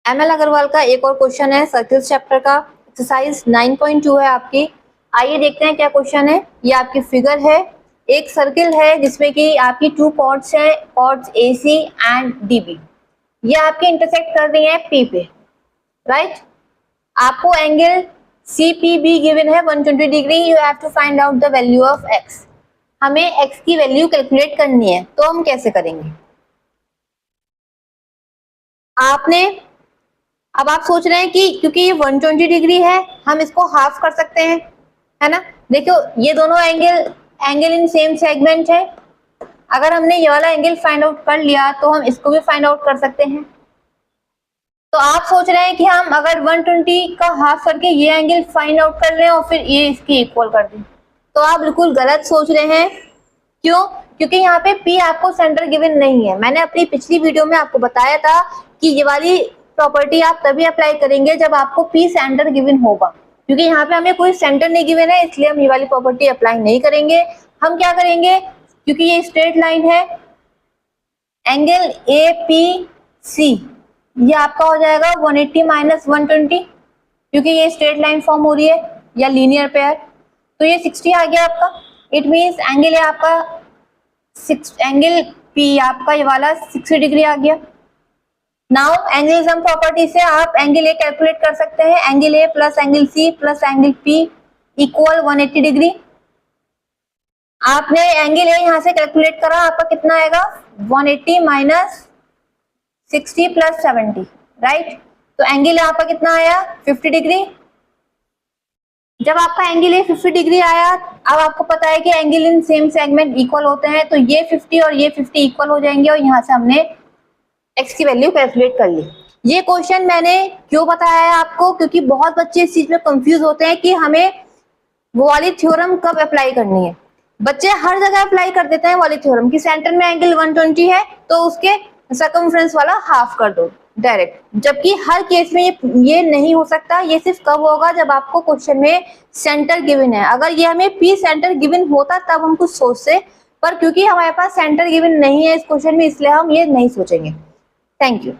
ML Agarwal का एक और क्वेश्चन है सर्किल्स चैप्टर का, एक्सरसाइज 9.2 है आपकी। आइए देखते हैं क्या क्वेश्चन है। ये आपकी फिगर है, एक सर्किल है जिसमें कि आपकी 2 कॉर्ड्स है, कॉर्ड्स AC एंड DB। ये आपकी इंटरसेक्ट कर रही है P पे, राइट। आपको एंगल CPB गिवन है 120 डिग्री। You have to find out the value of x। हमें x की वैल्यू कैलकुलेट करनी है, तो हम कैसे करेंगे? अब आप सोच रहे हैं कि क्योंकि ये 120 डिग्री है हम इसको हाफ कर सकते हैं, है ना। देखो ये दोनों एंगल इन सेम सेगमेंट है। अगर हमने ये वाला एंगल फाइंड आउट कर लिया तो हम इसको भी फाइंड आउट कर सकते हैं। तो आप सोच रहे हैं कि हम अगर 120 का हाफ करके ये एंगल फाइंड आउट कर रहे हैं और फिर ये इसकी इक्वल कर दें, तो आप बिल्कुल गलत सोच रहे हैं। क्यों? क्योंकि यहाँ पे P आपको सेंटर गिवन नहीं है। मैंने अपनी पिछली वीडियो में आपको बताया था कि ये वाली प्रॉपर्टी आप तभी अप्लाई करेंगे जब आपको P सेंटर गिवन होगा। क्योंकि यहाँ पे हमें कोई सेंटर नहीं गिवन है, इसलिए हम ये वाली प्रॉपर्टी अप्लाई नहीं करेंगे। हम क्या करेंगे, क्योंकि ये स्ट्रेट लाइन है, एंगल APC ये आपका हो जाएगा 180 माइनस 120, क्योंकि ये स्ट्रेट लाइन फॉर्म हो रही है या लीनियर पेयर, तो ये 60 आ गया आपका। इट मीन्स एंगल है आपका एंगल P आपका ये वाला 60 डिग्री आ गया। नाउ एंगलिज्म प्रॉपर्टी से आप एंगल A कैलकुलेट कर सकते हैं। Angle A plus angle C plus angle P equal 180 degree. आपने एंगल A यहाँ से कैलकुलेट करा, आपका कितना आएगा 180 माइनस 60 प्लस 70, राइट। तो एंगल आपका कितना आया 50 डिग्री। जब आपका एंगल A 50 डिग्री आया, अब आपको पता है कि angle in same segment equal होते हैं, तो ये 50 और ये 50 इक्वल हो जाएंगे और यहाँ से हमने x की वैल्यू कैलकुलेट कर ली। ये क्वेश्चन मैंने क्यों बताया है आपको, क्योंकि बहुत बच्चे इस चीज में कंफ्यूज होते हैं कि हमें वो वाली थ्योरम कब अप्लाई करनी है। बच्चे हर जगह अप्लाई कर देते हैं वाली थ्योरम कि सेंटर में एंगल 120 है तो उसके सर्कमफ्रेंस वाला हाफ कर दो डायरेक्ट, जबकि हर केस में ये नहीं हो सकता। ये सिर्फ कब होगा जब आपको क्वेश्चन में सेंटर गिवन है। अगर ये हमें P सेंटर गिवन होता तब हम कुछ सोचते, पर क्योंकि हमारे पास सेंटर गिवन नहीं है इस क्वेश्चन में, इसलिए हम ये नहीं सोचेंगे। Thank you.